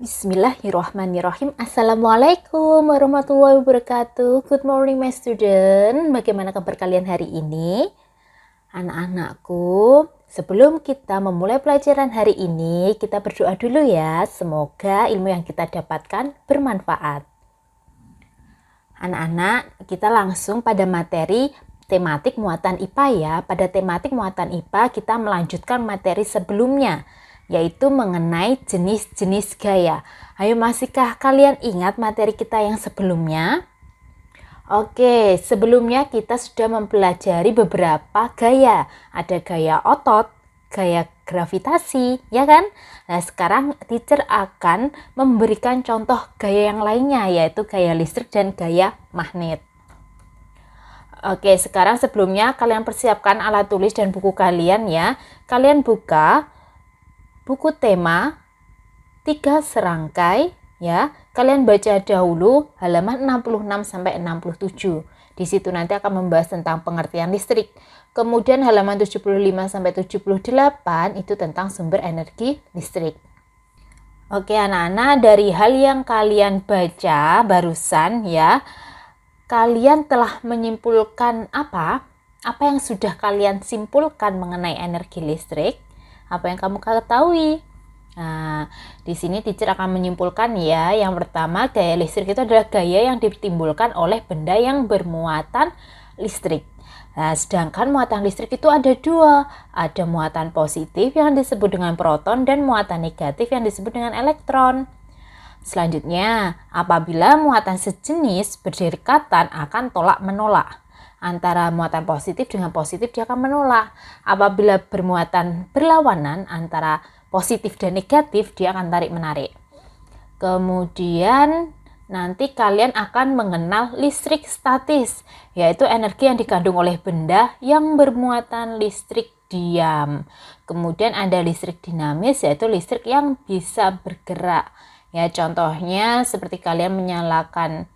Bismillahirrahmanirrahim. Assalamualaikum warahmatullahi wabarakatuh. Good morning my student. Bagaimana kabar kalian hari ini? Anak-anakku, sebelum kita memulai pelajaran hari ini, kita berdoa dulu ya. Semoga ilmu yang kita dapatkan bermanfaat. Anak-anak, kita langsung pada materi tematik muatan IPA ya. Pada tematik muatan IPA kita melanjutkan materi sebelumnya, yaitu mengenai jenis-jenis gaya. Ayo, masihkah kalian ingat materi kita yang sebelumnya? Oke, sebelumnya kita sudah mempelajari beberapa gaya. Ada gaya otot, gaya gravitasi, ya kan? Nah, sekarang teacher akan memberikan contoh gaya yang lainnya, yaitu gaya listrik dan gaya magnet. Oke, sekarang sebelumnya kalian persiapkan alat tulis dan buku kalian ya. Kalian buka buku tema 3 serangkai ya. Kalian baca dahulu halaman 66 sampai 67. Di situ nanti akan membahas tentang pengertian listrik. Kemudian halaman 75 sampai 78 itu tentang sumber energi listrik. Oke anak-anak, dari hal yang kalian baca barusan ya, kalian telah menyimpulkan apa? Apa yang sudah kalian simpulkan mengenai energi listrik? Apa yang kamu ketahui? Nah, di sini teacher akan menyimpulkan ya. Yang pertama, gaya listrik itu adalah gaya yang ditimbulkan oleh benda yang bermuatan listrik. Nah, sedangkan muatan listrik itu ada dua. Ada muatan positif yang disebut dengan proton dan muatan negatif yang disebut dengan elektron. Selanjutnya, apabila muatan sejenis berdekatan akan tolak-menolak. Antara muatan positif dengan positif dia akan menolak. Apabila bermuatan berlawanan antara positif dan negatif dia akan tarik-menarik. Kemudian nanti kalian akan mengenal listrik statis, yaitu energi yang dikandung oleh benda yang bermuatan listrik diam. Kemudian ada listrik dinamis, yaitu listrik yang bisa bergerak. Ya, contohnya seperti kalian menyalakan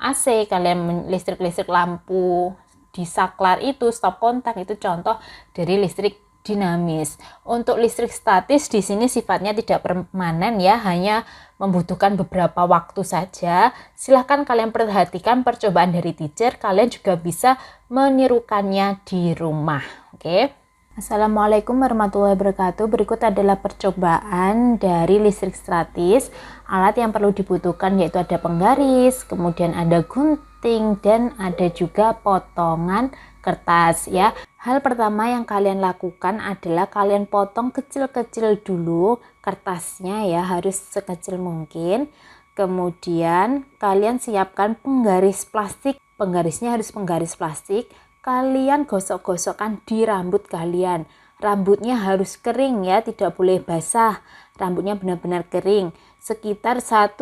AC, kalian listrik lampu di saklar itu stop kontak, itu contoh dari listrik dinamis. Untuk listrik statis di sini sifatnya tidak permanen ya, hanya membutuhkan beberapa waktu saja. Silahkan kalian perhatikan percobaan dari teacher, kalian juga bisa menirukannya di rumah. Oke. Assalamualaikum warahmatullahi wabarakatuh. Berikut adalah percobaan dari listrik statis. Alat yang perlu dibutuhkan yaitu ada penggaris, kemudian ada gunting, dan ada juga potongan kertas ya. Hal pertama yang kalian lakukan adalah kalian potong kecil-kecil dulu kertasnya ya, harus sekecil mungkin. Kemudian kalian siapkan penggaris plastik. Penggarisnya harus penggaris plastik. Kalian gosok-gosokkan di rambut kalian. Rambutnya harus kering ya, tidak boleh basah. Rambutnya benar-benar kering. Sekitar 1-2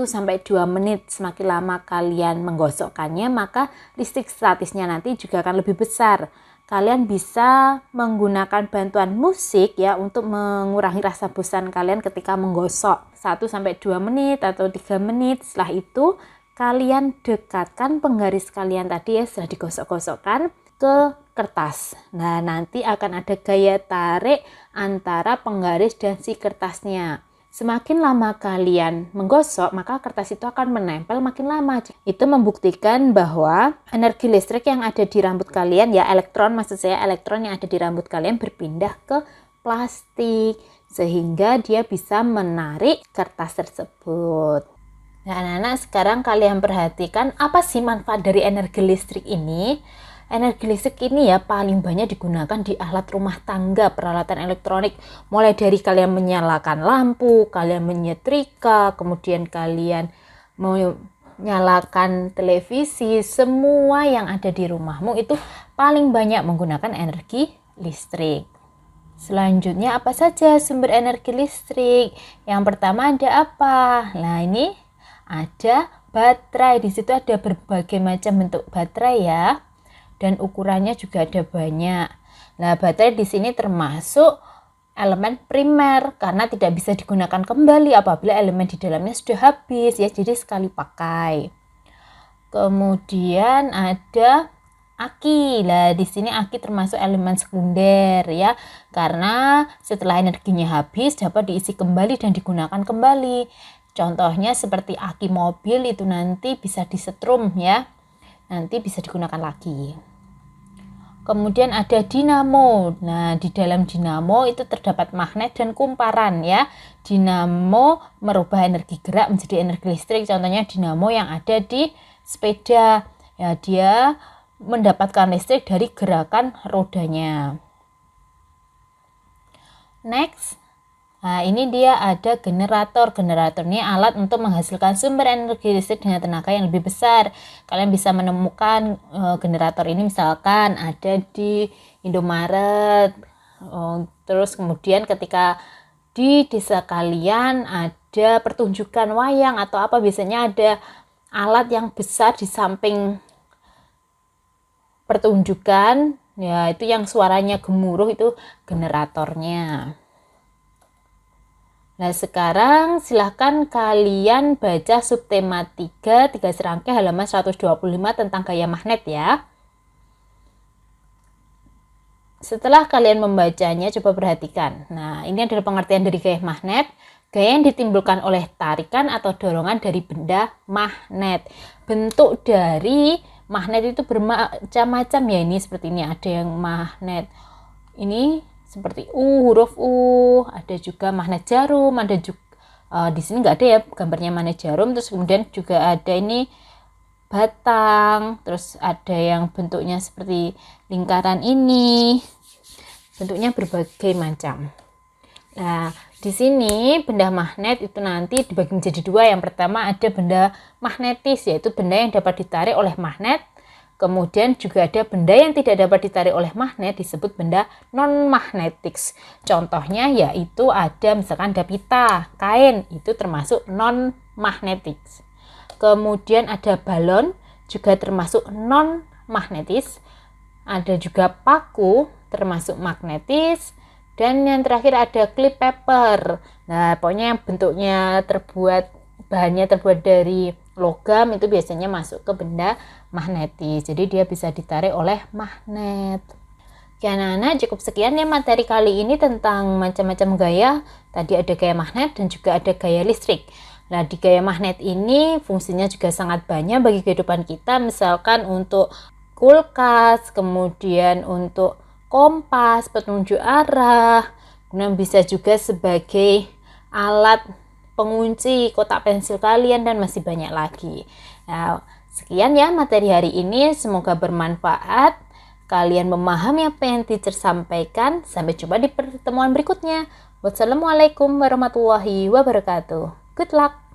menit. Semakin lama kalian menggosokkannya, maka listrik statisnya nanti juga akan lebih besar. Kalian bisa menggunakan bantuan musik ya untuk mengurangi rasa bosan kalian ketika menggosok. 1-2 menit atau 3 menit. Setelah itu kalian dekatkan penggaris kalian tadi ya, setelah digosok-gosokkan ke kertas. Nah, nanti akan ada gaya tarik antara penggaris dan si kertasnya. Semakin lama kalian menggosok, maka kertas itu akan menempel makin lama. Itu membuktikan bahwa energi listrik yang ada di rambut kalian, ya elektron maksud saya, elektron yang ada di rambut kalian berpindah ke plastik, sehingga dia bisa menarik kertas tersebut. Nah, anak-anak, sekarang kalian perhatikan apa sih manfaat dari energi listrik ini? Energi listrik ini ya paling banyak digunakan di alat rumah tangga, peralatan elektronik. Mulai dari kalian menyalakan lampu, kalian menyetrika, kemudian kalian menyalakan televisi, semua yang ada di rumahmu itu paling banyak menggunakan energi listrik. Selanjutnya apa saja sumber energi listrik? Yang pertama ada apa? Nah, ini ada baterai. Di situ ada berbagai macam bentuk baterai ya. Dan ukurannya juga ada banyak. Nah, baterai di sini termasuk elemen primer karena tidak bisa digunakan kembali apabila elemen di dalamnya sudah habis ya, jadi sekali pakai. Kemudian ada aki. Nah, di sini aki termasuk elemen sekunder ya, karena setelah energinya habis dapat diisi kembali dan digunakan kembali. Contohnya seperti aki mobil itu nanti bisa disetrum ya. Nanti bisa digunakan lagi. Kemudian ada dinamo. Nah, di dalam dinamo itu terdapat magnet dan kumparan ya. Dinamo merubah energi gerak menjadi energi listrik. Contohnya dinamo yang ada di sepeda. Ya, dia mendapatkan listrik dari gerakan rodanya. Next. Nah, ini dia ada generator. Generator ini alat untuk menghasilkan sumber energi listrik dengan tenaga yang lebih besar. Kalian bisa menemukan generator ini misalkan ada di Indomaret. Terus kemudian ketika di desa kalian ada pertunjukan wayang atau apa, biasanya ada alat yang besar di samping pertunjukan. Ya, itu yang suaranya gemuruh itu generatornya. Nah, sekarang silahkan kalian baca subtema 3 serangkai halaman 125 tentang gaya magnet ya. Setelah kalian membacanya, coba perhatikan. Nah, ini adalah pengertian dari gaya magnet. Gaya yang ditimbulkan oleh tarikan atau dorongan dari benda magnet. Bentuk dari magnet itu bermacam-macam ya. Ini seperti ini, ada yang magnet ini seperti huruf U, ada juga magnet jarum, ada juga di sini nggak ada ya gambarnya magnet jarum. Terus kemudian juga ada ini batang, terus ada yang bentuknya seperti lingkaran ini, bentuknya berbagai macam. Nah, di sini benda magnet itu nanti dibagi menjadi dua. Yang pertama ada benda magnetis, yaitu benda yang dapat ditarik oleh magnet. Kemudian juga ada benda yang tidak dapat ditarik oleh magnet, disebut benda non-magnetik. Contohnya yaitu ada misalkan ada pita, kain, itu termasuk non-magnetik. Kemudian ada balon, juga termasuk non-magnetis. Ada juga paku, termasuk magnetis. Dan yang terakhir ada clip paper. Nah, pokoknya yang bentuknya bahannya terbuat dari logam itu biasanya masuk ke benda magnetis. Jadi dia bisa ditarik oleh magnet. Oke anak-anak, cukup sekian ya materi kali ini tentang macam-macam gaya. Tadi ada gaya magnet dan juga ada gaya listrik. Nah, di gaya magnet ini fungsinya juga sangat banyak bagi kehidupan kita. Misalkan untuk kulkas, kemudian untuk kompas, petunjuk arah. Kemudian bisa juga sebagai alat pengunci kotak pensil kalian dan masih banyak lagi. Nah, sekian ya materi hari ini, semoga bermanfaat. Kalian memahami apa yang teacher sampaikan. Sampai jumpa di pertemuan berikutnya. Wassalamualaikum warahmatullahi wabarakatuh. Good luck.